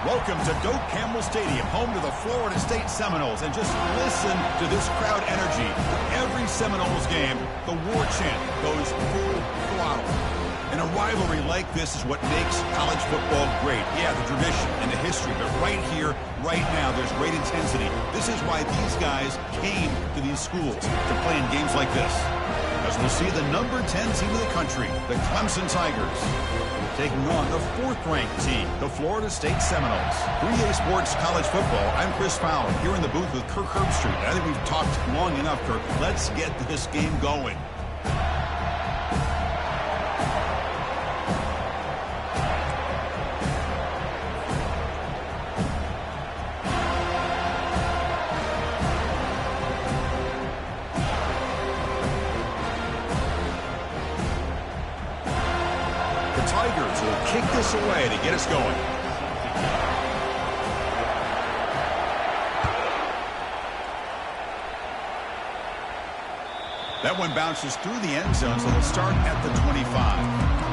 Welcome to Doak Campbell Stadium, home to the Florida State Seminoles. And just listen to this crowd energy. Every Seminoles game, the war chant goes full throttle. And a rivalry like this is what makes college football great. Yeah, the tradition and the history, but right here, right now, there's great intensity. This is why these guys came to these schools to play in games like this. As we'll see the number 10 team of the country, the Clemson Tigers, taking on the 4th-ranked team, the Florida State Seminoles. 3A Sports College Football, I'm Chris Fowler, here in the booth with Kirk Herbstreit. I think we've talked long enough, Kirk. Let's get this game going. Tigers will kick this away to get us going. That one bounces through the end zone, so they'll start at the 25.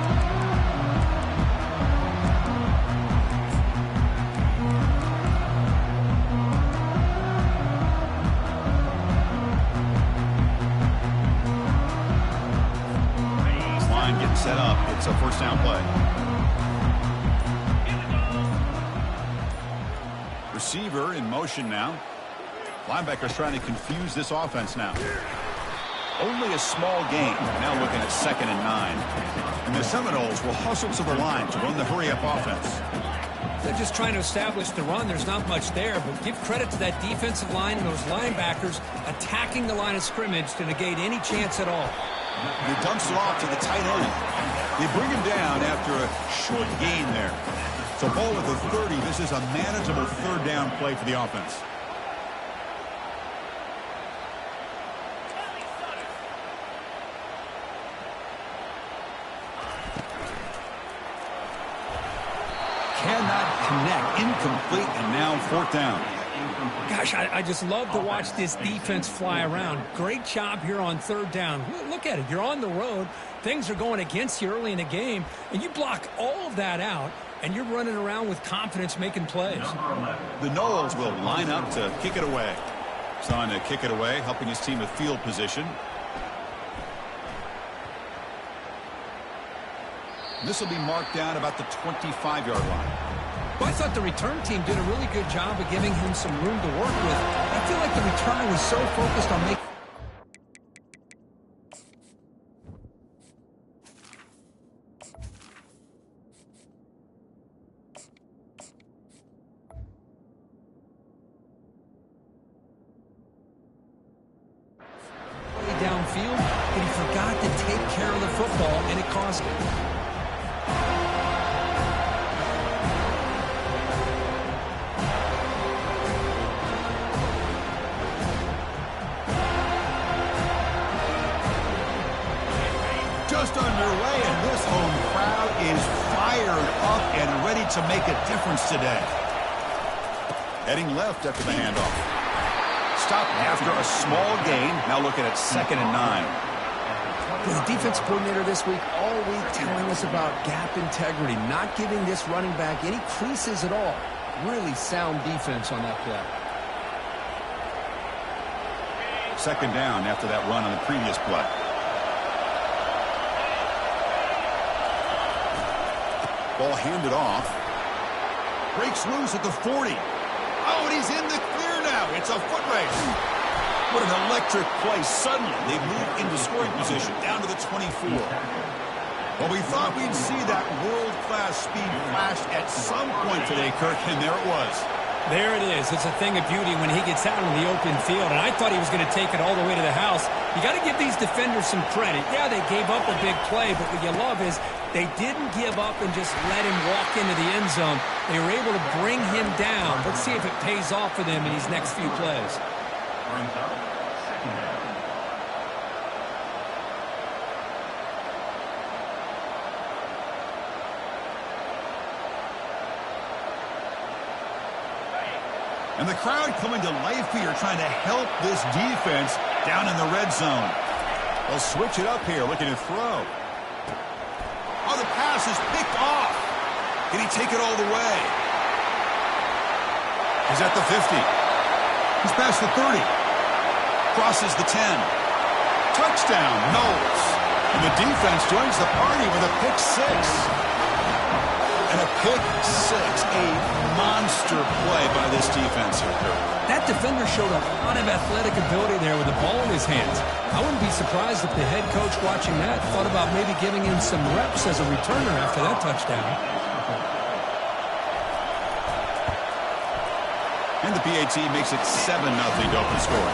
Set up. It's a first down play. Receiver in motion now. Linebackers trying to confuse this offense now. Only a small gain. Now looking at 2nd and 9. And the Seminoles will hustle to the line to run the hurry-up offense. They're just trying to establish the run. There's not much there, but give credit to that defensive line and those linebackers attacking the line of scrimmage to negate any chance at all. He dumps it off to the tight end. They bring him down after a short gain there. So ball with the 30. This is a manageable 3rd down play for the offense. Cannot connect. Incomplete, and now 4th down. Gosh, I just love to watch this defense fly around. Great job here on 3rd down. Look at it. You're on the road. Things are going against you early in the game, and you block all of that out, and you're running around with confidence making plays. The Noles will line up to kick it away. He's on to kick it away, helping his team with field position. This will be marked down about the 25-yard line. Well, I thought the return team did a really good job of giving him some room to work with. I feel like the returner was so focused on making... downfield, but he forgot to take care of the football, and it cost him. Just underway, and this home crowd is fired up and ready to make a difference today. Heading left after the handoff. Stop after a small gain. Now looking at 2nd and 9. The defensive coordinator this week all week telling us about gap integrity, not giving this running back any creases at all. Really sound defense on that play. 2nd down after that run on the previous play. Ball handed off. Breaks loose at the 40. Oh, and he's in the clear now. It's a foot race. What an electric play. Suddenly, they move into scoring position down to the 24. Well, we thought we'd see that world-class speed flash at some point today, Kirk, and there it was. There it is. It's a thing of beauty when he gets out in the open field, and I thought he was going to take it all the way to the house. You got to give these defenders some credit. Yeah, they gave up a big play, but what you love is they didn't give up and just let him walk into the end zone. They were able to bring him down. Let's see if it pays off for them in these next few plays. And the crowd coming to life here, trying to help this defense down in the red zone. They'll switch it up here, looking to throw. Oh, the pass is picked off. Can he take it all the way? He's at the 50. He's past the 30. Crosses the 10. Touchdown, Knowles. And the defense joins the party with a pick six. And a pick six, a monster play by this defense here. That defender showed a lot of athletic ability there with the ball in his hands. I wouldn't be surprised if the head coach watching that thought about maybe giving him some reps as a returner after that touchdown. And the PAT makes it 7-0 to open score.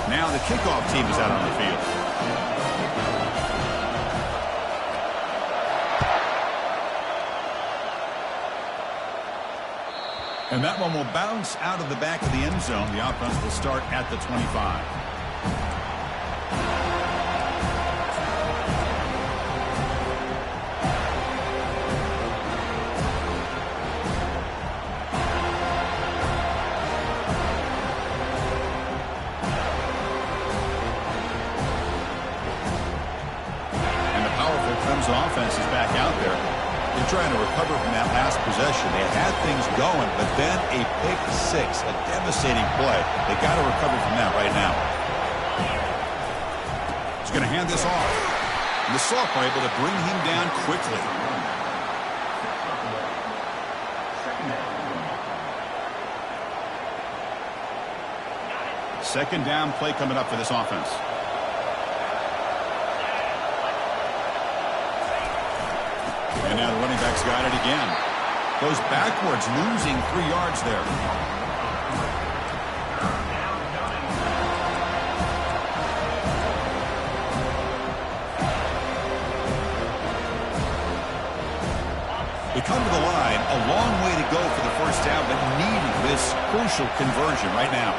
Now the kickoff team is out on the field. And that one will bounce out of the back of the end zone. The offense will start at the 25. Offense is back out there. They're trying to recover from that last possession. They had things going, but then a pick six, a devastating play. They got to recover from that right now. He's going to hand this off. And the sophomore able to bring him down quickly. Second down play coming up for this offense. And now the running back's got it again. Goes backwards, losing 3 yards there. They come to the line, a long way to go for the first down, but needing this crucial conversion right now.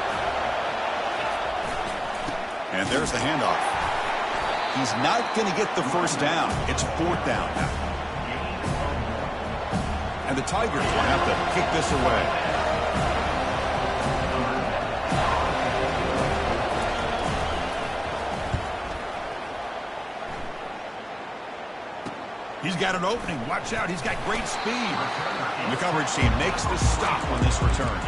And there's the handoff. He's not going to get the first down. It's fourth down now. And the Tigers will have to kick this away. He's got an opening. Watch out. He's got great speed. And the coverage team makes the stop on this return.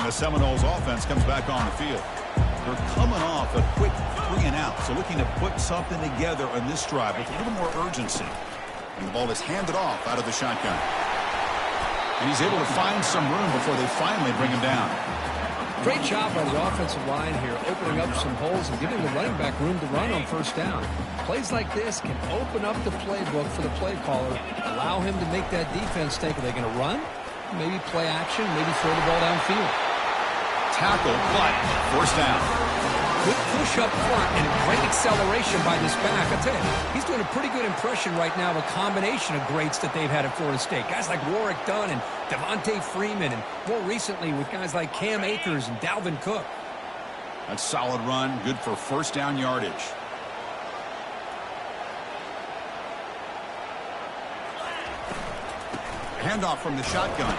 The Seminoles offense comes back on the field. They're coming off a quick 3-and-out, so looking to put something together on this drive with a little more urgency. And the ball is handed off out of the shotgun. And he's able to find some room before they finally bring him down. Great job by the offensive line here, opening up some holes and giving the running back room to run on first down. Plays like this can open up the playbook for the play caller, allow him to make that defense think, are they going to run? Maybe play action, maybe throw the ball downfield. Tackle, but first down. Good push up front and great acceleration by this back. I tell you, he's doing a pretty good impression right now of a combination of greats that they've had at Florida State. Guys like Warwick Dunn and Devontae Freeman, and more recently with guys like Cam Akers and Dalvin Cook. That's a solid run, good for first down yardage. Handoff from the shotgun.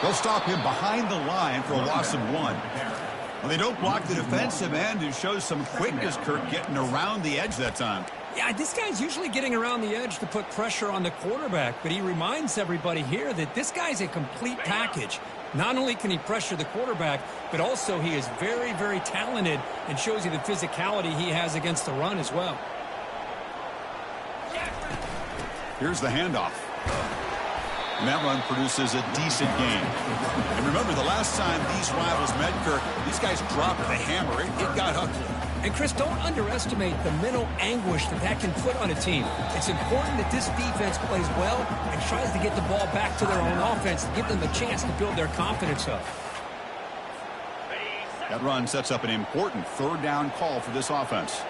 They'll stop him behind the line for a loss of 1. Well, they don't block the defensive end, who shows some quickness, Kirk, getting around the edge that time. Yeah, this guy's usually getting around the edge to put pressure on the quarterback, but he reminds everybody here that this guy's a complete package. Not only can he pressure the quarterback, but also he is very, very talented and shows you the physicality he has against the run as well. Here's the handoff. And that run produces a decent gain. And remember, the last time these rivals met, Kirk, these guys dropped the hammer. It got ugly. And, Chris, don't underestimate the mental anguish that can put on a team. It's important that this defense plays well and tries to get the ball back to their own offense to give them a chance to build their confidence up. That run sets up an important third down call for this offense.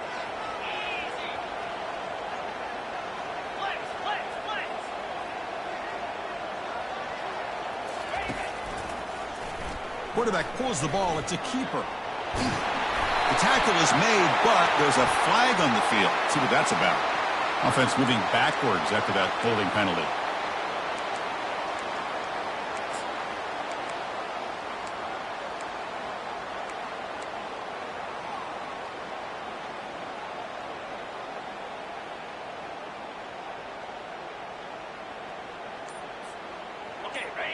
Quarterback pulls the ball. It's a keeper. The tackle is made, but there's a flag on the field. See what that's about. Offense moving backwards after that holding penalty.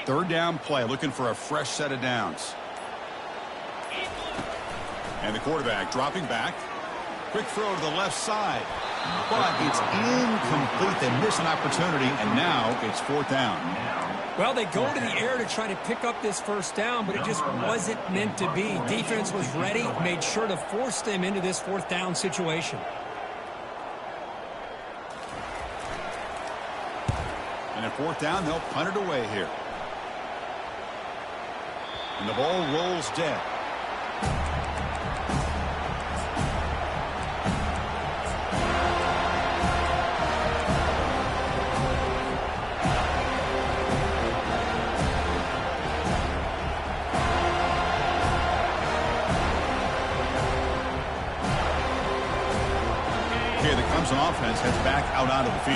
Third down play, looking for a fresh set of downs. And the quarterback dropping back. Quick throw to the left side. But it's incomplete. They miss an opportunity, and now it's fourth down. Well, they go to the air to try to pick up this first down, but it just wasn't meant to be. Defense was ready, made sure to force them into this fourth down situation. And at fourth down, they'll punt it away here. And the ball rolls dead. Okay, the Clemson offense heads back out onto the field.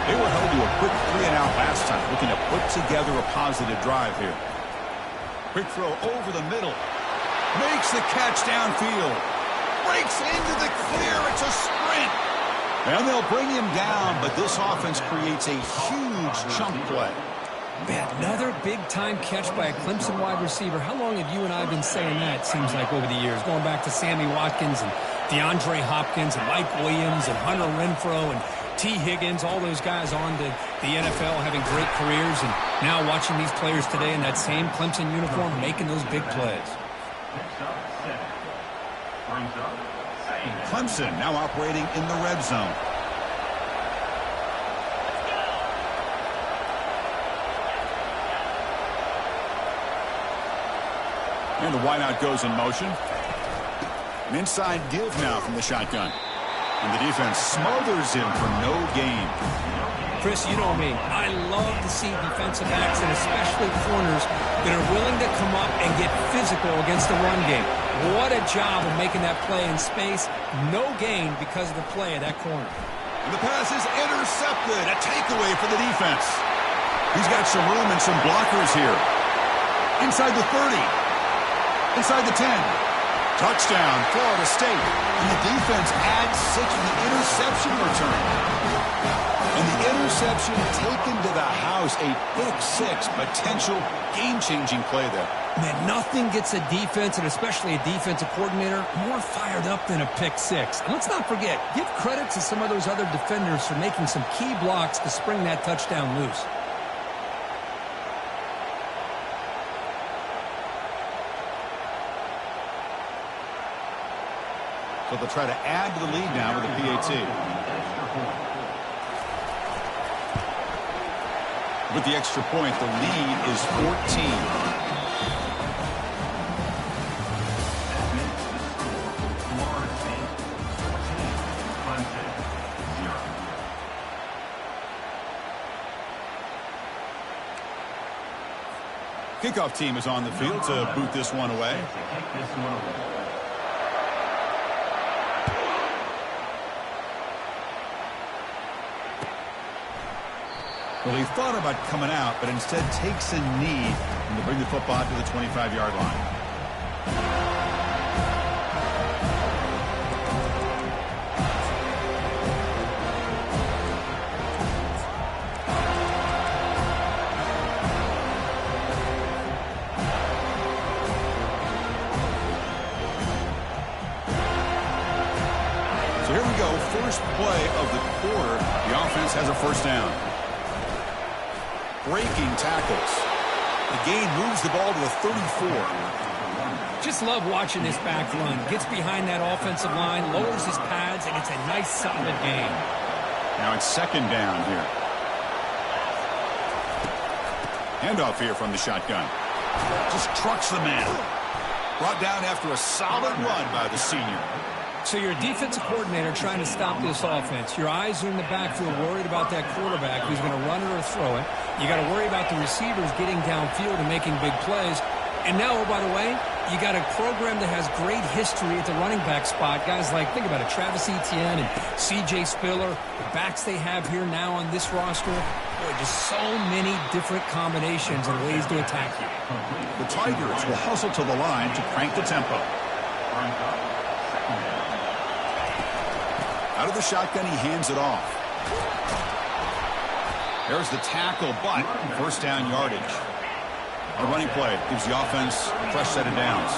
They were held to a quick 3-and-out last time, looking to put together a positive drive here. Quick throw over the middle. Makes the catch downfield. Breaks into the clear. It's a sprint. And they'll bring him down, but this offense creates a huge chunk play. Man, another big-time catch by a Clemson wide receiver. How long have you and I been saying that, seems like, over the years? Going back to Sammy Watkins and DeAndre Hopkins and Mike Williams and Hunter Renfrow and T. Higgins, all those guys on to the NFL having great careers, and now watching these players today in that same Clemson uniform making those big plays. Clemson now operating in the red zone. And the wideout goes in motion. An inside give now from the shotgun. And the defense smothers him for no gain. Chris, you know me. I love to see defensive backs, and especially corners, that are willing to come up and get physical against the run game. What a job of making that play in space. No gain because of the play of that corner. And the pass is intercepted. A takeaway for the defense. He's got some room and some blockers here. Inside the 30. Inside the 10. Touchdown, Florida State. And the defense adds 6 with the interception return. And the interception taken to the house. A pick-6 potential game-changing play there. Man, nothing gets a defense, and especially a defensive coordinator, more fired up than a pick-6. And let's not forget, give credit to some of those other defenders for making some key blocks to spring that touchdown loose. So they'll try to add to the lead now with a PAT. With the extra point, the lead is 14. Kickoff team is on the field to boot this one away. Well, he thought about coming out, but instead takes a knee to bring the football to the 25-yard line. So here we go, first play of the quarter. The offense has a first down. Breaking tackles. The gain moves the ball to the 34. Just love watching this back run. Gets behind that offensive line, lowers his pads, and it's a nice, solid gain. Now it's second down here. Handoff here from the shotgun. Just trucks the man. Brought down after a solid run by the senior. So you're a defensive coordinator trying to stop this offense. Your eyes are in the backfield, worried about that quarterback who's going to run it or throw it. You got to worry about the receivers getting downfield and making big plays. And now, oh, by the way, You got a program that has great history at the running back spot. Guys like, think about it, Travis Etienne and C.J. Spiller, the backs they have here now on this roster. Boy, just so many different combinations and ways to attack you. The Tigers will hustle to the line to crank the tempo. Out of the shotgun, he hands it off. There's the tackle, but first down yardage. The running play gives the offense a fresh set of downs.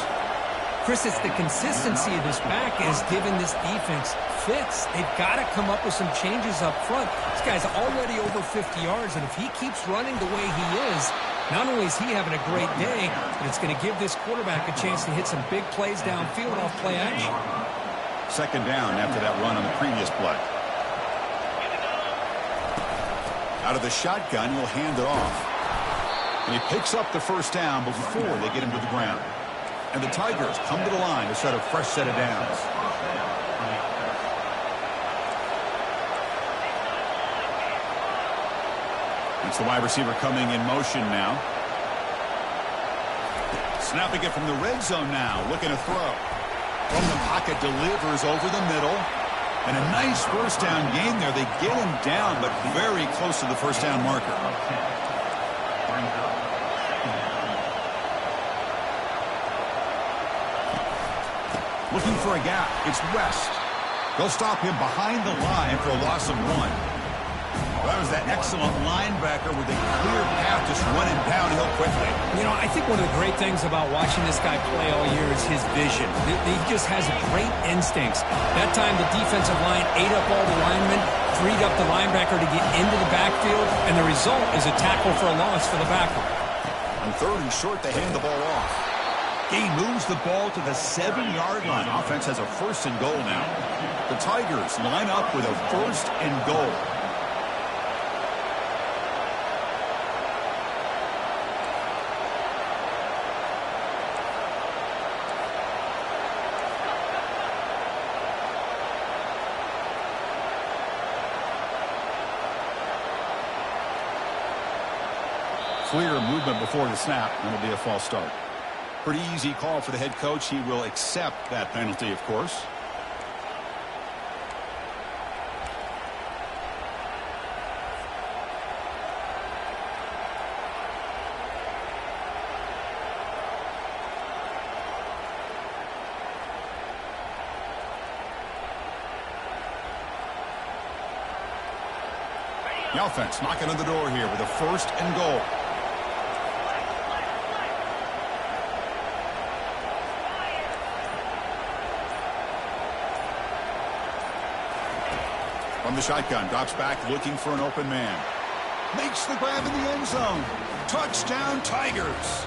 Chris, it's the consistency of this back is giving this defense fits. They've got to come up with some changes up front. This guy's already over 50 yards, and if he keeps running the way he is, not only is he having a great day, but it's going to give this quarterback a chance to hit some big plays downfield off play action. Second down after that run on the previous play. Out of the shotgun, he'll hand it off. And he picks up the first down before they get him to the ground. And the Tigers come to the line to set a fresh set of downs. It's the wide receiver coming in motion now. Snapping it from the red zone now, looking to throw. From the pocket, delivers over the middle. And a nice first down gain there. They get him down, but very close to the first down marker. Looking for a gap. It's West. They'll stop him behind the line for a loss of 1. That was that excellent linebacker with a clear path just running downhill quickly. You know, I think one of the great things about watching this guy play all year is his vision. He just has great instincts. That time the defensive line ate up all the linemen, freed up the linebacker to get into the backfield, and the result is a tackle for a loss for the backer. On third and short, they hand the ball off. He moves the ball to the 7-yard line. Offense has a first and goal now. The Tigers line up with a first and goal. Clear movement before the snap, and it'll be a false start. Pretty easy call for the head coach. He will accept that penalty, of course. The offense knocking on the door here with a first and goal. From the shotgun, drops back looking for an open man. Makes the grab in the end zone. Touchdown, Tigers.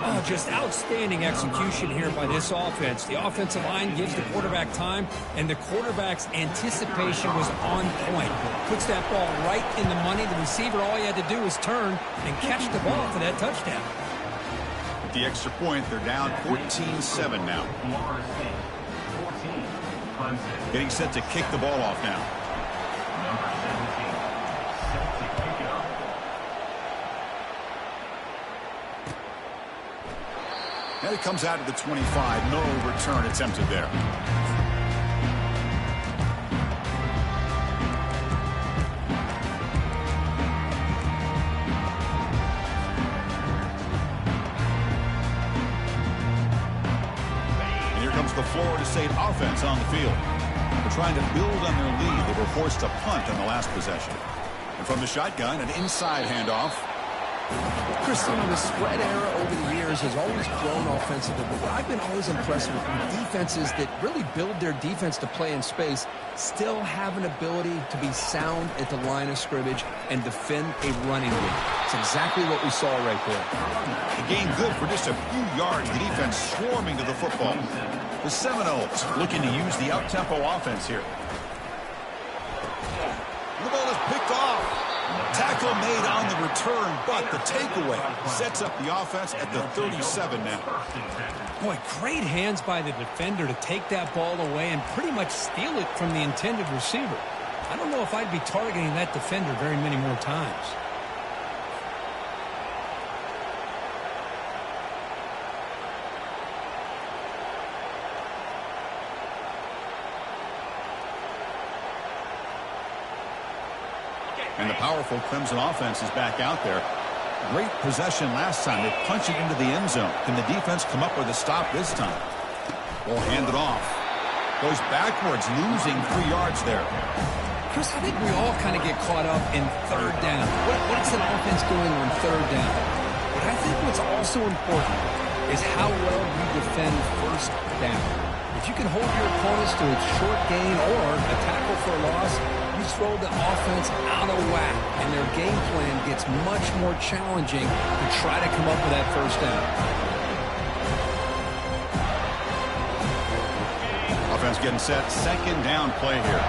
Oh, just outstanding execution here by this offense. The offensive line gives the quarterback time, and the quarterback's anticipation was on point. Puts that ball right in the money. The receiver, all he had to do was turn and catch the ball for that touchdown. With the extra point, they're down 14-7 now. Getting set to kick the ball off now. And it comes out to the 25. No return attempted there. The Florida State offense on the field. They're trying to build on their lead. They were forced to punt on the last possession. And from the shotgun, an inside handoff. Chris, the spread era over the years has always grown offensively, but what I've been always impressed with defenses that really build their defense to play in space still have an ability to be sound at the line of scrimmage and defend a running game. It's exactly what we saw right there. The game good for just a few yards. The defense swarming to the football. The Seminoles looking to use the up-tempo offense here. The ball is picked off. Tackle made on the return, but the takeaway sets up the offense at the 37 now. Boy, great hands by the defender to take that ball away and pretty much steal it from the intended receiver. I don't know if I'd be targeting that defender very many more times. And the powerful Clemson offense is back out there. Great possession last time. They punched it into the end zone. Can the defense come up with a stop this time? Ball handed off. Goes backwards, losing 3 yards there. Chris, I think we all kind of get caught up in third down. What's an offense doing on third down? But I think what's also important is how well you defend first down. If you can hold your opponents to a short gain or a tackle for a loss, you throw the offense out of whack, and their game plan gets much more challenging to try to come up with that first down. Offense getting set. Second down play here.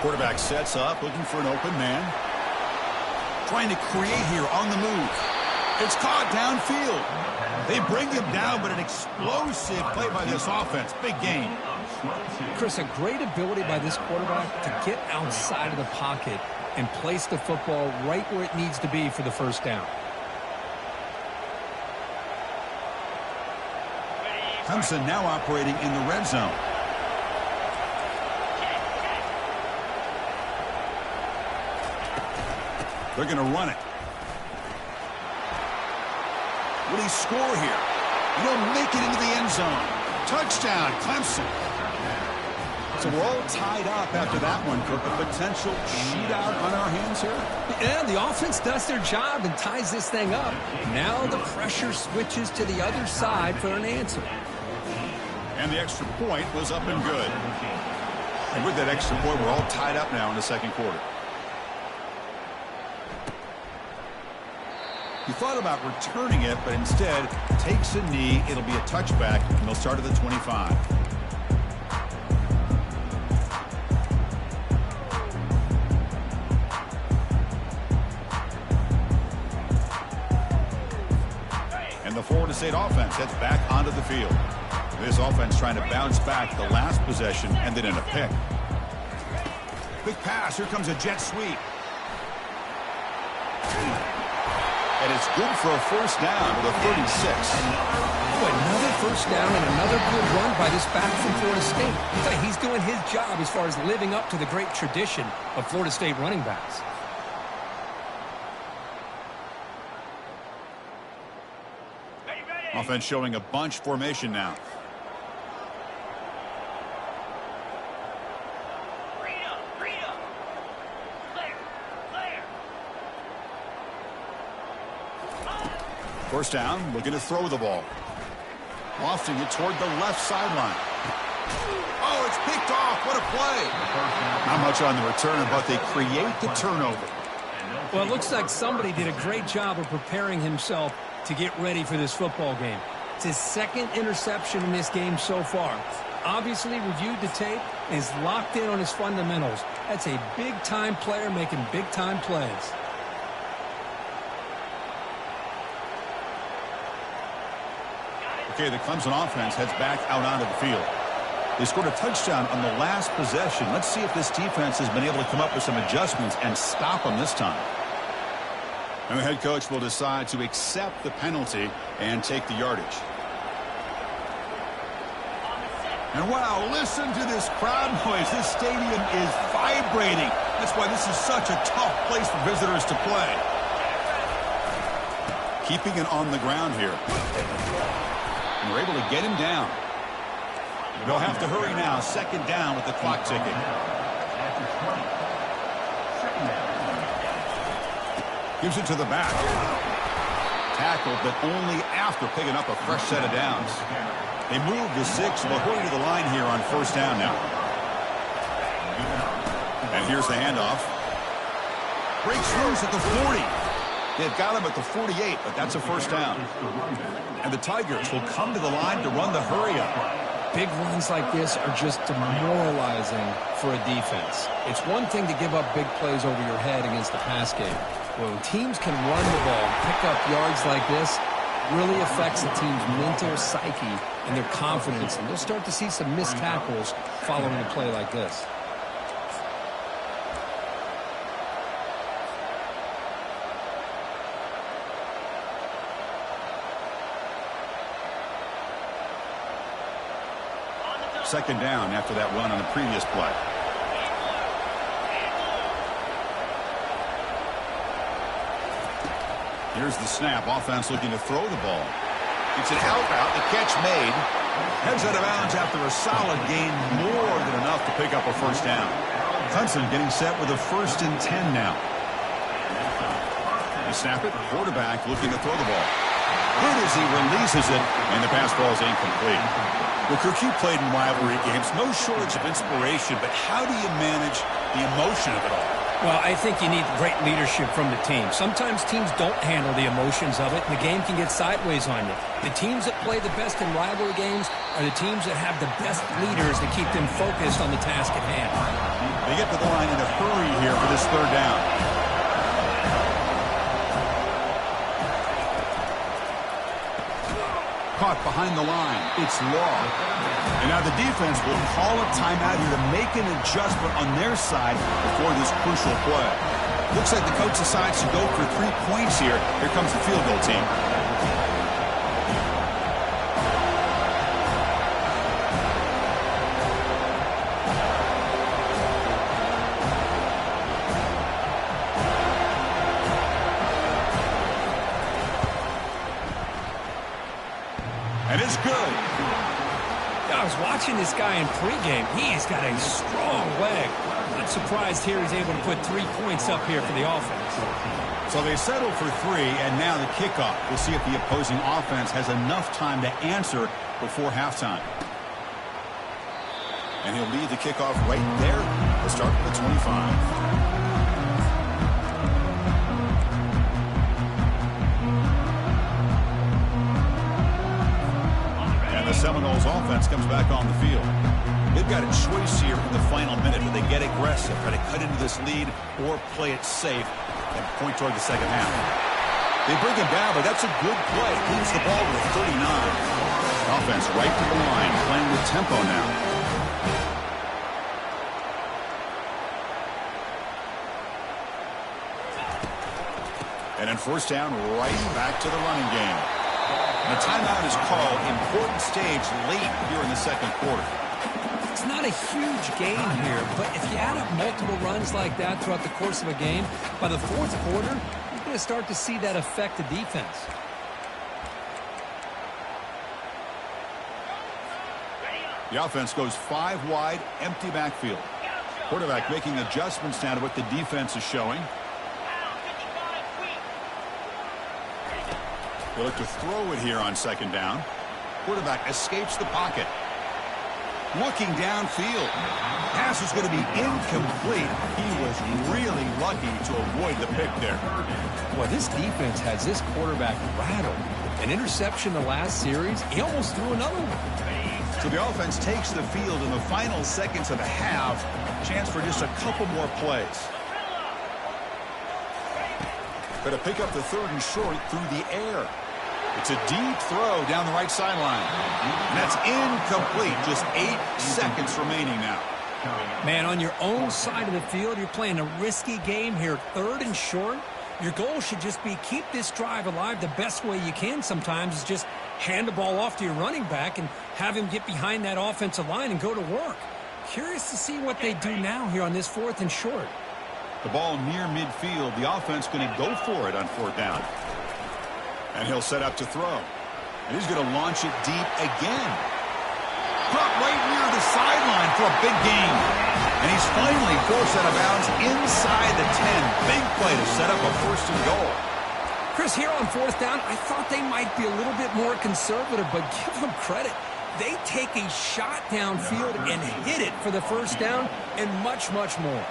Quarterback sets up, looking for an open man. Trying to create here on the move. It's caught downfield. They bring him down, but an explosive play by this offense. Big gain. Chris, a great ability by this quarterback to get outside of the pocket and place the football right where it needs to be for the first down. Clemson now operating in the red zone. They're going to run it. Will he score here? He'll make it into the end zone. Touchdown, Clemson. So we're all tied up after that one, Kirk. A potential shootout on our hands here? Yeah, the offense does their job and ties this thing up. Now the pressure switches to the other side for an answer. And the extra point was up and good. And with that extra point, we're all tied up now in the second quarter. He thought about returning it, but instead takes a knee. It'll be a touchback, and they'll start at the 25. And the Florida State offense heads back onto the field. This offense trying to bounce back the last possession, and then in a pick. Big pass. Here comes a jet sweep. And it's good for a first down to the 36. Oh, another first down and another good run by this back from Florida State. He's doing his job as far as living up to the great tradition of Florida State running backs. Offense showing a bunch formation now. First down, looking to throw the ball. Lofting it toward the left sideline. Oh, it's picked off. What a play. Not much on the return, but they create the turnover. Well, it looks like somebody did a great job of preparing himself to get ready for this football game. It's his second interception in this game so far. Obviously reviewed the tape and is locked in on his fundamentals. That's a big-time player making big-time plays. Okay, the Clemson offense heads back out onto the field. They scored a touchdown on the last possession. Let's see if this defense has been able to come up with some adjustments and stop them this time. And the head coach will decide to accept the penalty and take the yardage. And wow, listen to this crowd noise. This stadium is vibrating. That's why this is such a tough place for visitors to play. Keeping it on the ground here. And we're able to get him down. They'll have to hurry now. Second down with the clock ticking. Gives it to the back. Tackled, but only after picking up a fresh set of downs. They move the 6, so they'll hurry to the line here on first down now. And here's the handoff. Breaks loose at the 40. They've got him at the 48, but that's a first down. And the Tigers will come to the line to run the hurry-up. Big runs like this are just demoralizing for a defense. It's one thing to give up big plays over your head against the pass game. When teams can run the ball, pick up yards like this, really affects the team's mental psyche and their confidence. And you'll start to see some missed tackles following a play like this. Second down after that run on the previous play. Here's the snap. Offense looking to throw the ball. It's an out route. The catch made. Heads out of bounds after a solid gain, more than enough to pick up a first down. Clemson getting set with a 1st and 10 now. They snap it. Quarterback looking to throw the ball. Good as he releases it, and the pass ball is incomplete. Well, Kirk, you played in rivalry games. No shortage of inspiration, but how do you manage the emotion of it all? Well, I think you need great leadership from the team. Sometimes teams don't handle the emotions of it, and the game can get sideways on you. The teams that play the best in rivalry games are the teams that have the best leaders to keep them focused on the task at hand. They get to the line in a hurry here for this third down. Caught behind the line. It's Law. And now the defense will call a timeout here to make an adjustment on their side before this crucial play. Looks like the coach decides to go for 3 points here. Here comes the field goal team. And it's good. I was watching this guy in pregame. He's got a strong leg. Not surprised here he's able to put 3 points up here for the offense. So they settle for 3, and now the kickoff. We'll see if the opposing offense has enough time to answer before halftime. And he'll lead the kickoff right there. We'll start at the 25. The Seminoles offense comes back on the field. They've got a choice here in the final minute. Do they get aggressive, try to cut into this lead, or play it safe and point toward the second half? They bring him down, but that's a good play. Moves the ball to the 39. Offense right to the line, playing with tempo now. And then first down, right back to the running game. And a timeout is called. Important stage late here in the second quarter. It's not a huge gain here, but if you add up multiple runs like that throughout the course of a game, by the fourth quarter, you're going to start to see that affect the defense. The offense goes 5 wide, empty backfield. Quarterback making adjustments now to what the defense is showing. They look to throw it here on second down. Quarterback escapes the pocket. Looking downfield. Pass is going to be incomplete. He was really lucky to avoid the pick there. Well, this defense has this quarterback rattled. An interception the last series. He almost threw another one. So the offense takes the field in the final seconds of the half. Chance for just a couple more plays. Got to pick up the 3rd and short through the air. It's a deep throw down the right sideline. And that's incomplete. Just 8 seconds remaining now. Man, on your own side of the field, you're playing a risky game here. 3rd and short. Your goal should just be keep this drive alive the best way you can sometimes is just hand the ball off to your running back and have him get behind that offensive line and go to work. Curious to see what they do now here on this 4th and short. The ball near midfield. The offense going to go for it on 4th down. And he'll set up to throw. And he's going to launch it deep again. Caught right near the sideline for a big gain. And he's finally forced out of bounds inside the 10. Big play to set up a 1st and goal. Chris, here on 4th down, I thought they might be a little bit more conservative, but give them credit. They take a shot downfield and hit it for the 1st down and much, much more.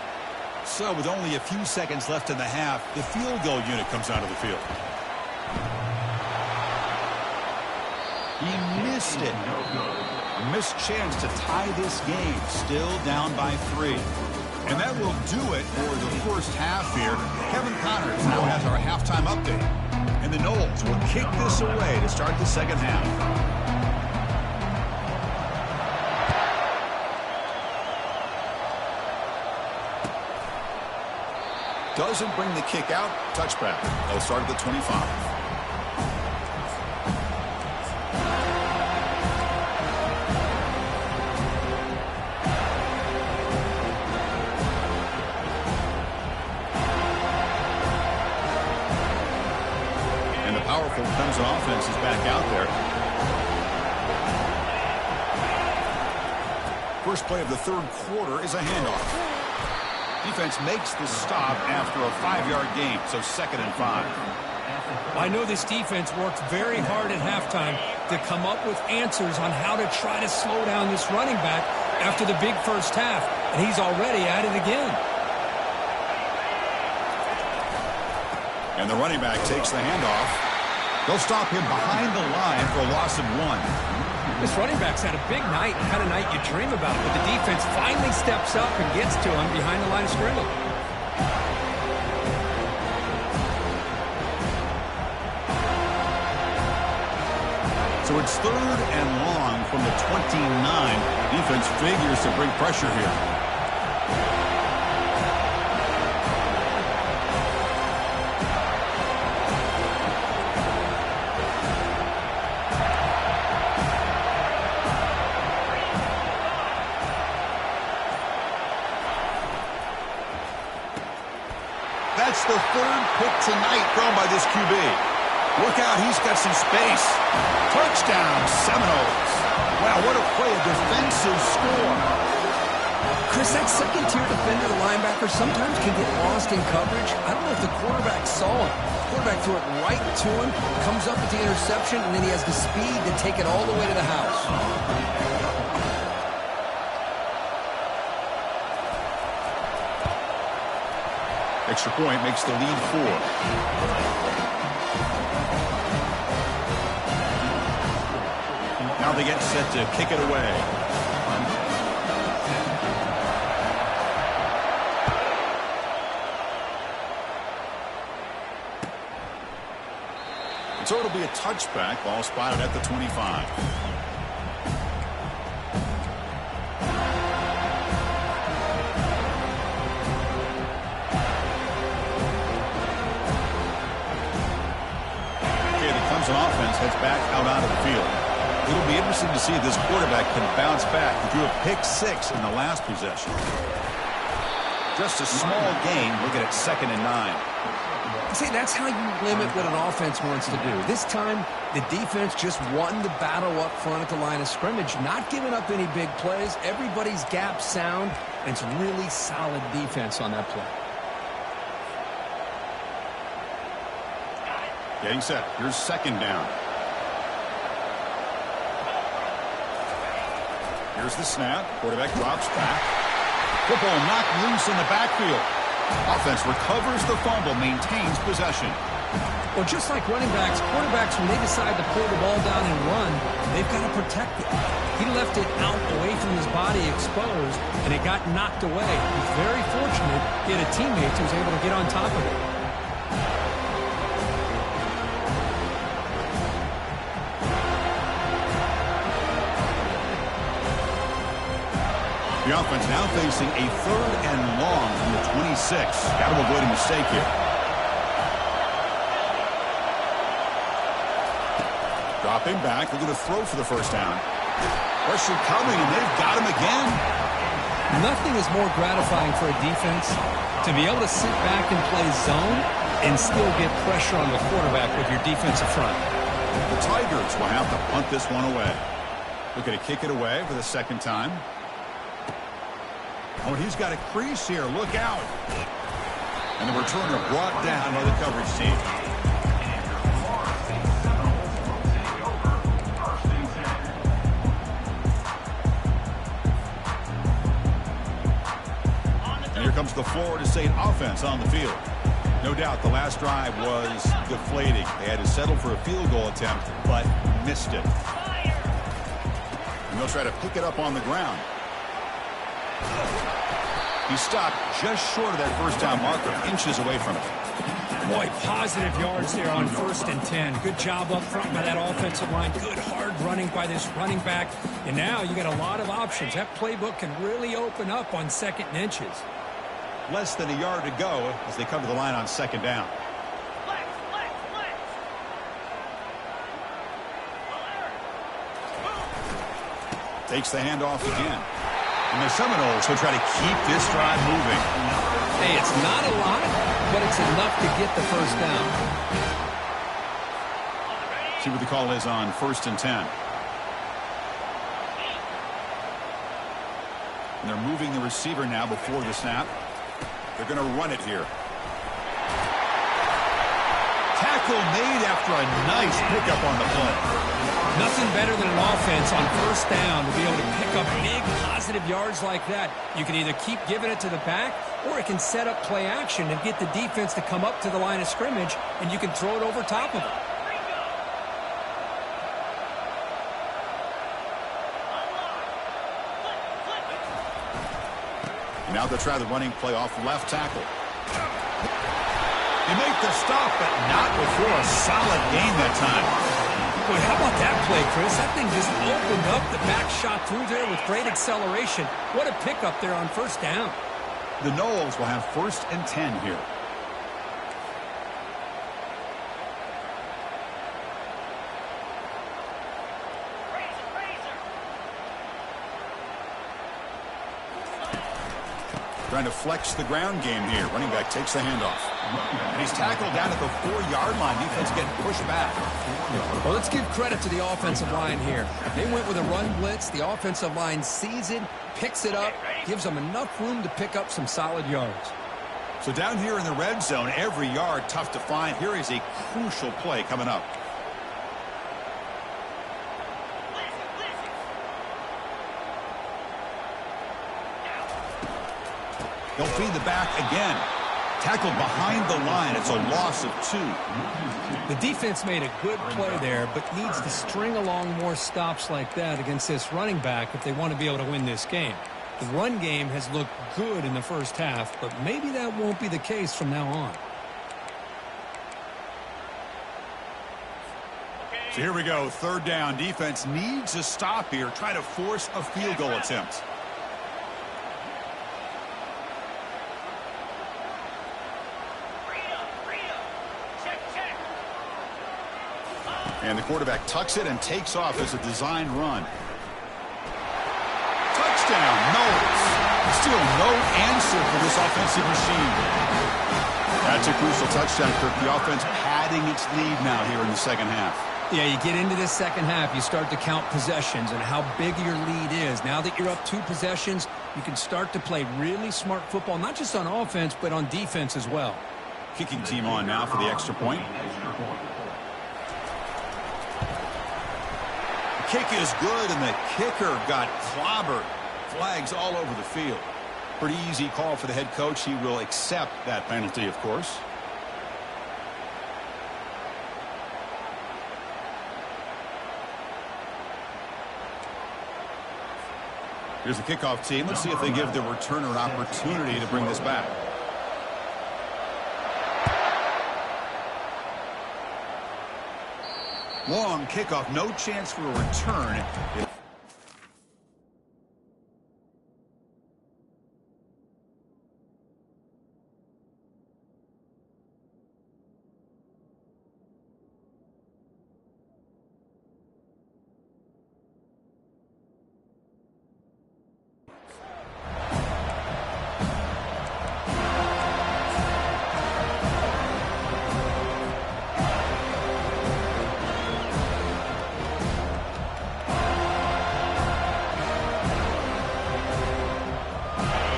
So with only a few seconds left in the half, the field goal unit comes out of the field. He missed it. A missed chance to tie this game. Still down by 3. And that will do it for the first half here. Kevin Connors now has our halftime update. And the Noles will kick this away to start the second half. Doesn't bring the kick out. Touchback. They'll start at the 25. offense is back out there. First play of the third quarter is a handoff. Defense makes the stop after a 5-yard gain, so 2nd and 5. I know this defense worked very hard at halftime to come up with answers on how to try to slow down this running back after the big first half, and he's already at it again. And the running back takes the handoff. They'll stop him behind the line for a loss of 1. This running back's had a big night, the kind of night you dream about, but the defense finally steps up and gets to him behind the line of scrimmage. So it's 3rd and long from the 29. Defense figures to bring pressure here. That's the 3rd pick tonight thrown by this QB. Look out, he's got some space. Touchdown, Seminoles. Wow, what a play, a defensive score. Chris, that second-tier defender, the linebacker, sometimes can get lost in coverage. I don't know if the quarterback saw him. The quarterback threw it right to him, comes up with the interception, and then he has the speed to take it all the way to the house. Extra point makes the lead 4. Now they get set to kick it away. And so it'll be a touchback. Ball spotted at the 25. An offense heads back out onto the field. It'll be interesting to see if this quarterback can bounce back. He threw a pick-6 in the last possession. Just a small gain. Looking at 2nd and 9. See, that's how you limit what an offense wants to do. This time, the defense just won the battle up front at the line of scrimmage, not giving up any big plays. Everybody's gap sound, and it's really solid defense on that play. Getting set. Here's 2nd down. Here's the snap. Quarterback drops back. Football knocked loose in the backfield. Offense recovers the fumble, maintains possession. Well, just like running backs, quarterbacks, when they decide to pull the ball down and run, they've got to protect it. He left it out away from his body exposed, and it got knocked away. He's very fortunate he had a teammate who was able to get on top of it. The offense now facing a 3rd and long from the 26. Got to avoid a mistake here. Dropping back. They're going to throw for the first down. Pressure coming, and they've got him again. Nothing is more gratifying for a defense to be able to sit back and play zone and still get pressure on the quarterback with your defensive front. The Tigers will have to punt this one away. Looking to kick it away for the 2nd time. Oh, he's got a crease here. Look out. And the returner brought down by the coverage team. And here comes the Florida State offense on the field. No doubt the last drive was deflating. They had to settle for a field goal attempt, but missed it. And they'll try to pick it up on the ground. He stopped just short of that first down marker, inches away from it. Boy, positive yards there on 1st and 10. Good job up front by that offensive line. Good hard running by this running back. And now you got a lot of options. That playbook can really open up on 2nd and inches. Less than a yard to go as they come to the line on 2nd down. Takes the handoff again. And the Seminoles will try to keep this drive moving. Hey, it's not a lot, but it's enough to get the first down. See what the call is on 1st and 10. And they're moving the receiver now before the snap. They're going to run it here. Tackle made after a nice pickup on the play. Nothing better than an offense on 1st down to be able to pick up big positive yards like that. You can either keep giving it to the back, or it can set up play action and get the defense to come up to the line of scrimmage, and you can throw it over top of them. Now they'll try the running play off left tackle. They make the stop, but not before a solid gain that time. Boy, how about that play, Chris? That thing just opened up. The back shot through there with great acceleration. What a pickup there on 1st down. The Noles will have 1st and 10 here. Trying to flex the ground game here. Running back takes the handoff. And he's tackled down at the 4-yard line. Defense getting pushed back. Well, let's give credit to the offensive line here. They went with a run blitz. The offensive line sees it, picks it up, gives them enough room to pick up some solid yards. So down here in the red zone, every yard tough to find. Here is a crucial play coming up. They'll feed the back again. Tackled behind the line. It's a loss of 2. The defense made a good play there, but needs to string along more stops like that against this running back if they want to be able to win this game. The run game has looked good in the 1st half, but maybe that won't be the case from now on. So here we go. 3rd down. Defense needs a stop here. Try to force a field goal attempt. And the quarterback tucks it and takes off as a designed run. Touchdown, Noles. Still no answer for this offensive machine. That's a crucial touchdown, Kirk. The offense padding its lead now here in the 2nd half. Yeah, you get into this 2nd half, you start to count possessions and how big your lead is. Now that you're up 2 possessions, you can start to play really smart football, not just on offense, but on defense as well. Kicking team on now for the extra point. Kick is good, and the kicker got clobbered. Flags all over the field. Pretty easy call for the head coach. He will accept that penalty, of course. Here's the kickoff team. Let's see if they give the returner an opportunity to bring this back. Long kickoff, no chance for a return.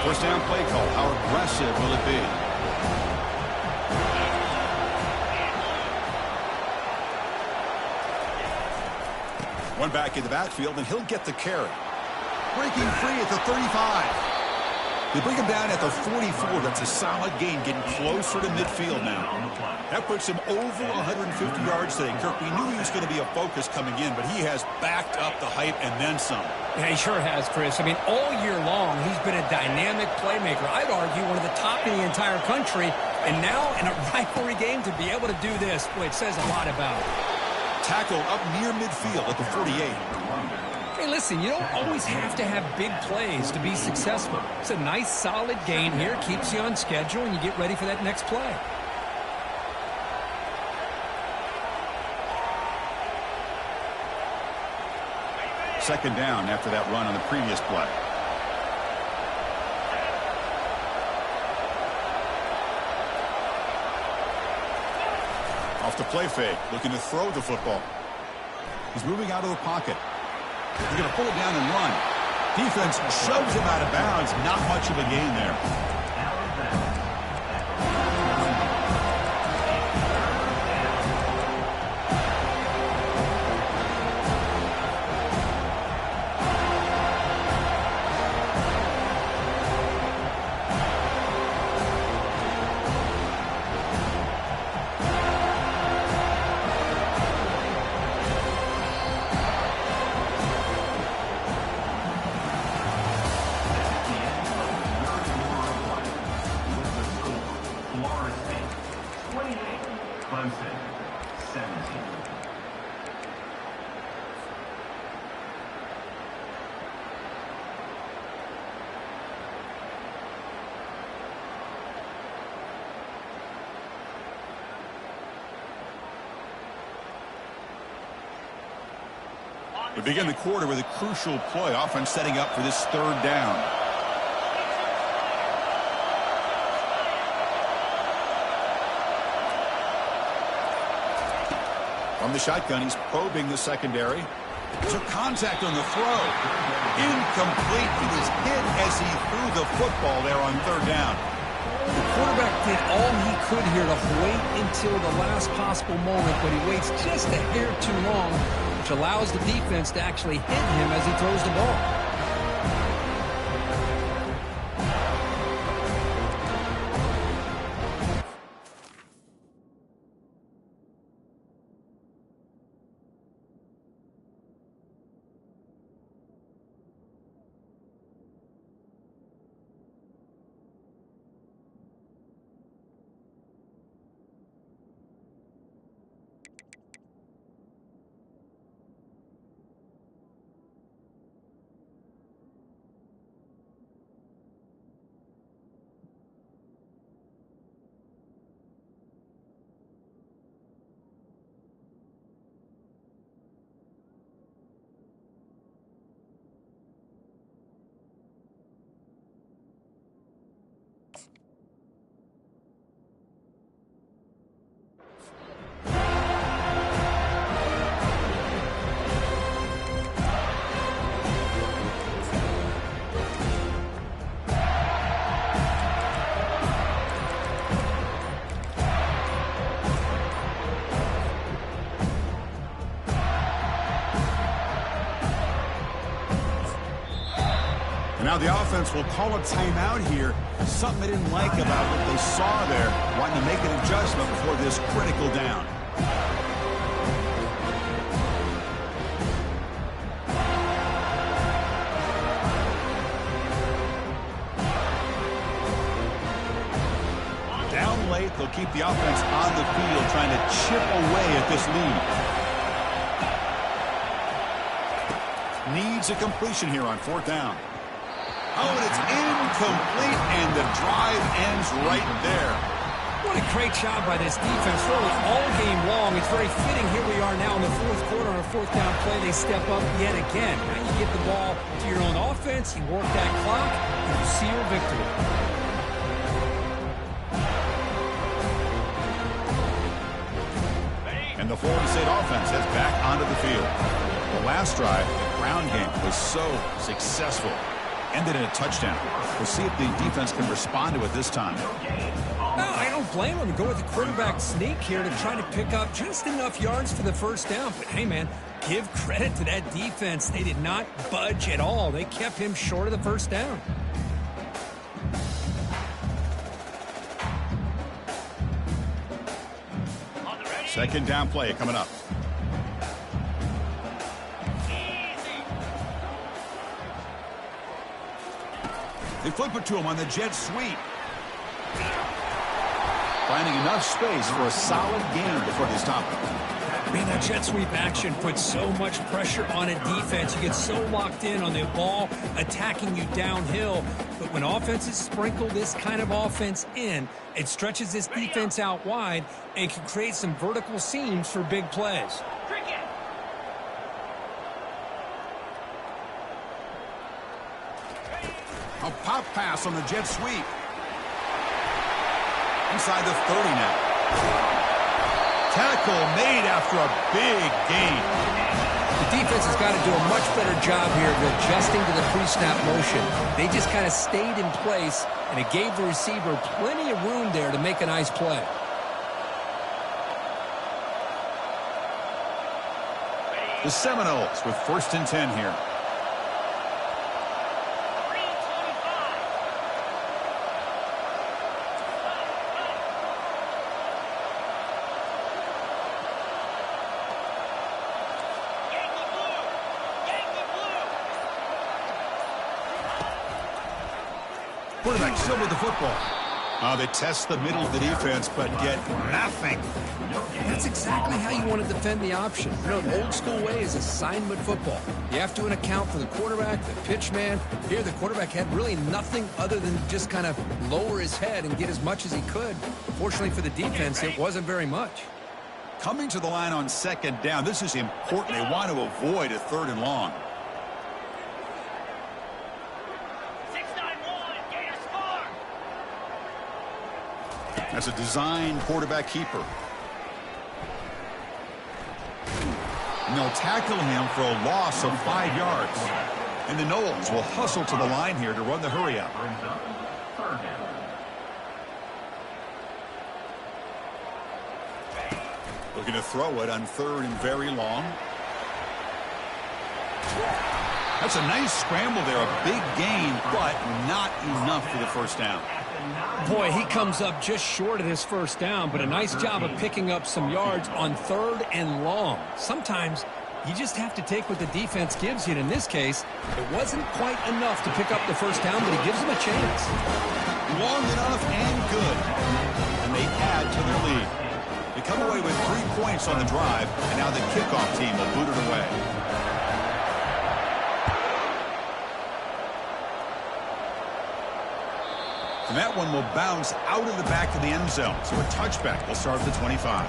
First down play call. How aggressive will it be? One back in the backfield, and he'll get the carry. Breaking free at the 35. They bring him down at the 44. That's a solid gain, getting closer to midfield now. That puts him over 150 yards today. Kirk, we knew he was going to be a focus coming in, but he has backed up the hype and then some. Yeah, he sure has, Chris. I mean, all year long, he's been a dynamic playmaker. I'd argue one of the top in the entire country. And now, in a rivalry game, to be able to do this, boy, it says a lot about it. Tackle up near midfield at the 48. Hey, listen, you don't always have to have big plays to be successful. It's a nice, solid gain here. Keeps you on schedule, and you get ready for that next play. Second down after that run on the previous play. Off the play fake, looking to throw the football. He's moving out of the pocket. He's going to pull it down and run. Defense shoves him out of bounds. Not much of a gain there. We begin the quarter with a crucial play. Offense setting up for this third down. From the shotgun, he's probing the secondary. Took contact on the throw. Incomplete. He was hit as he threw the football there on third down. The quarterback did all he could here to wait until the last possible moment, but he waits just a hair too long, which allows the defense to actually hit him as he throws the ball. Now the offense will call a timeout here. Something they didn't like about what they saw there. Wanting to make an adjustment before this critical down. Down late, they'll keep the offense on the field, trying to chip away at this lead. Needs a completion here on fourth down. Oh, and it's incomplete, and the drive ends right there. What a great job by this defense, really all game long. It's very fitting. Here we are now in the fourth quarter on a fourth down play. They step up yet again. Now you get the ball to your own offense, you work that clock, and you see your victory. And the Florida State offense heads back onto the field. The last drive, the ground game, was so successful. Ended in a touchdown. We'll see if the defense can respond to it this time. No, I don't blame them to go with the quarterback sneak here to try to pick up just enough yards for the first down. But, hey, man, give credit to that defense. They did not budge at all. They kept him short of the first down. Second down play coming up. They flip it to him on the jet sweep. Finding enough space for a solid gain before they stop it. Man, that jet sweep action puts so much pressure on a defense. You get so locked in on the ball attacking you downhill. But when offenses sprinkle this kind of offense in, it stretches this defense out wide and can create some vertical seams for big plays. A pop pass on the jet sweep. Inside the 30 now. Tackle made after a big gain. defense has got to do a much better job here of adjusting to the pre-snap motion. They just kind of stayed in place, and it gave the receiver plenty of room there to make a nice play. The Seminoles with 1st and 10 here. Quarterback still with the football. They test the middle of the defense, but get nothing. That's exactly how you want to defend the option. You know, the old school way is assignment football. You have to account for the quarterback, the pitch man. Here, the quarterback had really nothing other than just kind of lower his head and get as much as he could. Fortunately for the defense, it wasn't very much. Coming to the line on 2nd down, this is important. They want to avoid a 3rd and long. That's a design quarterback keeper. And they'll tackle him for a loss of 5 yards. And the Noles will hustle to the line here to run the hurry up. Looking to throw it on 3rd and very long. That's a nice scramble there, a big gain, but not enough for the 1st down. Boy, he comes up just short of his 1st down, but a nice job of picking up some yards on 3rd and long. Sometimes you just have to take what the defense gives you, and in this case, it wasn't quite enough to pick up the 1st down, but he gives them a chance. Long enough and good. And they add to their lead. They come away with 3 points on the drive, and now the kickoff team will boot it away. And that one will bounce out of the back of the end zone. So a touchback will start at the 25.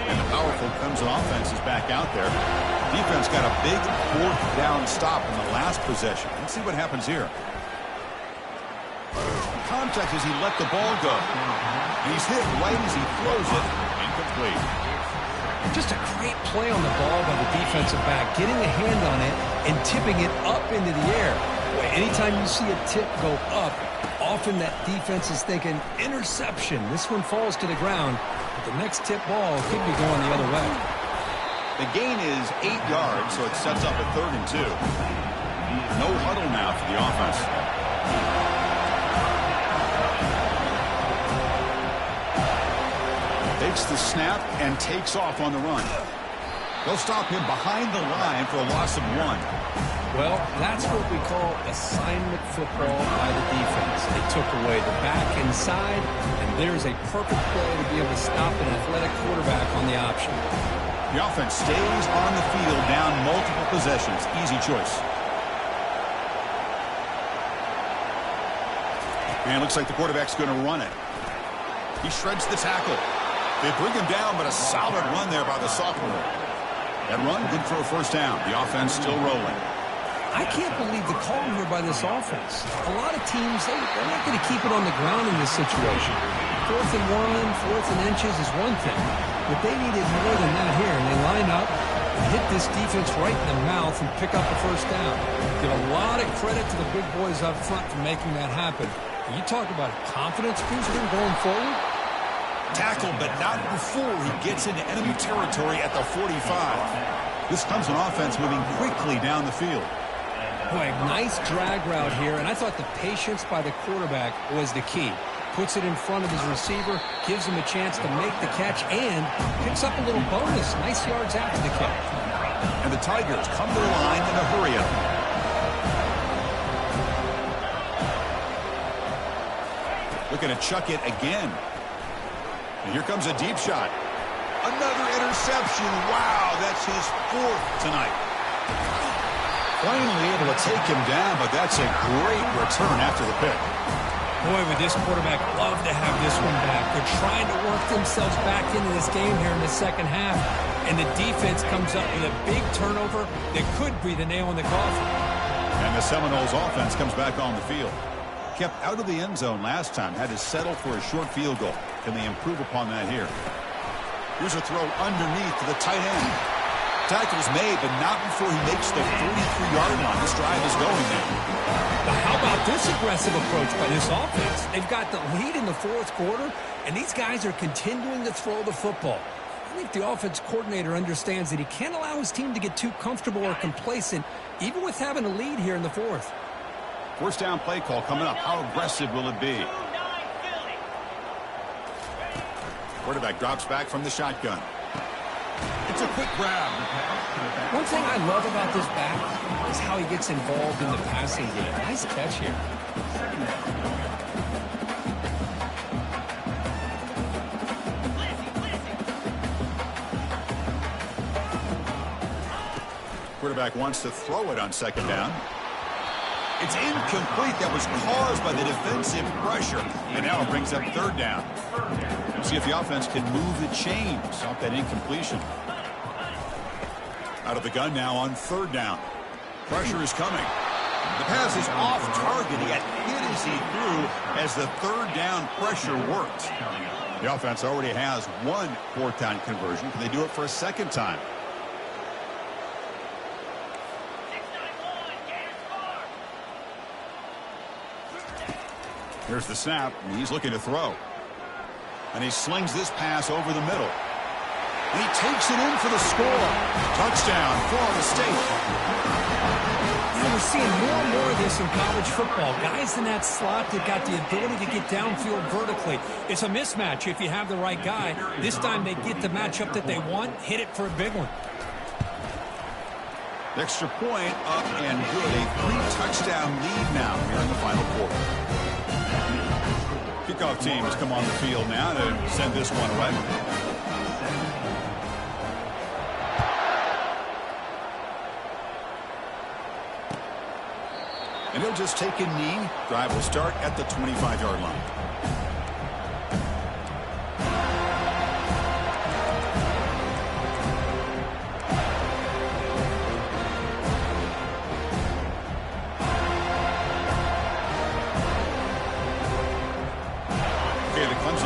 And the powerful Clemson offense is back out there. Defense got a big 4th down stop in the last possession. Let's see what happens here. Contact as he let the ball go. And he's hit right as he throws it. Incomplete. Just a great play on the ball by the defensive back, getting a hand on it and tipping it up into the air. Boy, anytime you see a tip go up, often that defense is thinking interception. This one falls to the ground, but the next tip ball could be going the other way. The gain is 8 yards, so it sets up a 3rd and 2. No huddle now for the offense. Takes the snap and takes off on the run. They'll stop him behind the line for a loss of 1. Well, that's what we call assignment football by the defense. They took away the back inside, and there's a perfect play to be able to stop an athletic quarterback on the option. The offense stays on the field down multiple possessions. Easy choice. And it looks like the quarterback's going to run it. He shreds the tackle. They bring him down, but a solid run there by the sophomore. That run, good for a 1st down. The offense still rolling. I can't believe the call here by this offense. A lot of teams, they're not going to keep it on the ground in this situation. 4th and 1, 4th and inches is one thing, but they needed more than that here, and they line up and hit this defense right in the mouth and pick up the 1st down. Give a lot of credit to the big boys up front for making that happen. You talk about a confidence booster going forward. Tackle, but not before he gets into enemy territory at the 45. This comes an offense moving quickly down the field. Boy, nice drag route here, and I thought the patience by the quarterback was the key. Puts it in front of his receiver, gives him a chance to make the catch, and picks up a little bonus. Nice yards after the catch. And the Tigers come to the line in a hurry-up. Looking to chuck it again. And here comes a deep shot. Another interception. Wow, that's his 4th tonight. Finally able to take him down, but that's a great return after the pick. Boy, would this quarterback love to have this one back. They're trying to work themselves back into this game here in the second half, and the defense comes up with a big turnover that could be the nail in the coffin. And the Seminoles offense comes back on the field. Kept out of the end zone last time, had to settle for a short field goal. Can they improve upon that here? Here's a throw underneath to the tight end. Tackle's made, but not before he makes the 43-yard line. This drive is going now. But how about this aggressive approach by this offense? They've got the lead in the fourth quarter, and these guys are continuing to throw the football. I think the offense coordinator understands that he can't allow his team to get too comfortable or complacent, even with having a lead here in the fourth. First down play call coming up. How aggressive will it be? Quarterback drops back from the shotgun. It's a quick grab. One thing I love about this back is how he gets involved in the passing game. Nice catch here. Quarterback wants to throw it on second down. It's incomplete. That was caused by the defensive pressure. And now it brings up third down. We'll see if the offense can move the chains off that incompletion. Out of the gun now on third down. Pressure is coming. The pass is off target. He got hit as he threw as the third down pressure worked. The offense already has one fourth down conversion. Can they do it for a second time? Here's the snap, and he's looking to throw. And he slings this pass over the middle. And he takes it in for the score. Touchdown, Florida State. Yeah, we're seeing more and more of this in college football. Guys in that slot that got the ability to get downfield vertically. It's a mismatch if you have the right guy. This time they get the matchup that they want, hit it for a big one. Extra point up and good. A 3-touchdown lead now here in the final quarter. Kickoff teams come on the field now to send this one away. And he'll just take a knee. Drive will start at the 25-yard line.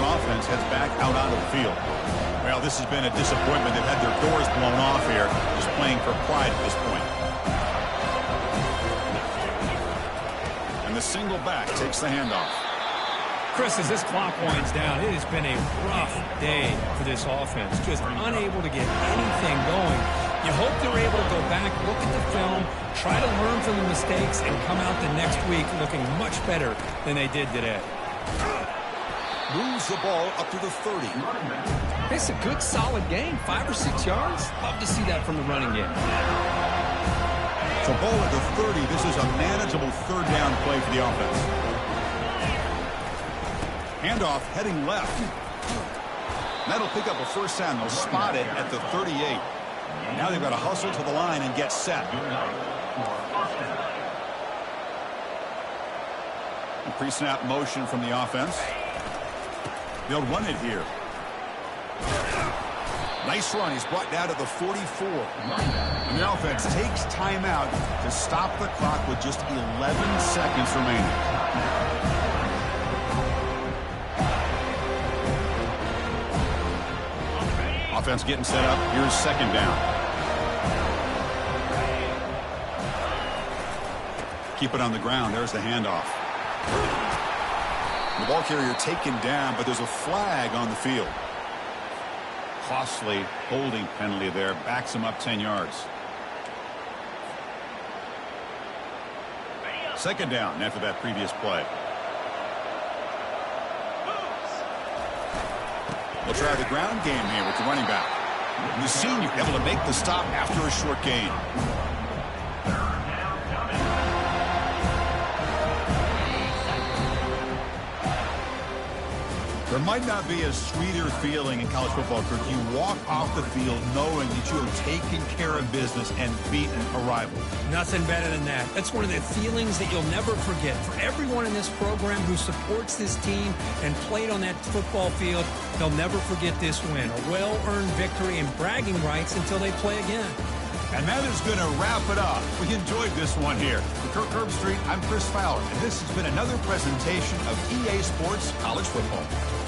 Offense heads back out onto the field. Well, this has been a disappointment. They've had their doors blown off here, just playing for pride at this point. And the single back takes the handoff. Chris, as this clock winds down, it has been a rough day for this offense. Just unable to get anything going. You hope they're able to go back, look at the film, try to learn from the mistakes, and come out the next week looking much better than they did today. Moves the ball up to the 30. It's a good, solid game. 5 or 6 yards. Love to see that from the running game. So ball at the 30. This is a manageable third down play for the offense. Handoff heading left. That'll pick up a first down. They'll spot it at the 38. Now they've got to hustle to the line and get set. Pre-snap motion from the offense. They'll run it here. Nice run. He's brought down to the 44. And the offense takes timeout to stop the clock with just 11 seconds remaining. Offense getting set up. Here's second down. Keep it on the ground. There's the handoff. The ball carrier taken down, but there's a flag on the field. Costly holding penalty there. Backs him up 10 yards. Second down after that previous play. We'll try the ground game here with the running back. And the senior able to make the stop after a short gain. There might not be a sweeter feeling in college football, Kirk. You walk off the field knowing that you have taken care of business and beaten a rival. Nothing better than that. That's one of the feelings that you'll never forget. For everyone in this program who supports this team and played on that football field, they'll never forget this win. A well-earned victory and bragging rights until they play again. And that is going to wrap it up. We enjoyed this one here. For Kirk Herbstreit, I'm Chris Fowler, and this has been another presentation of EA Sports College Football.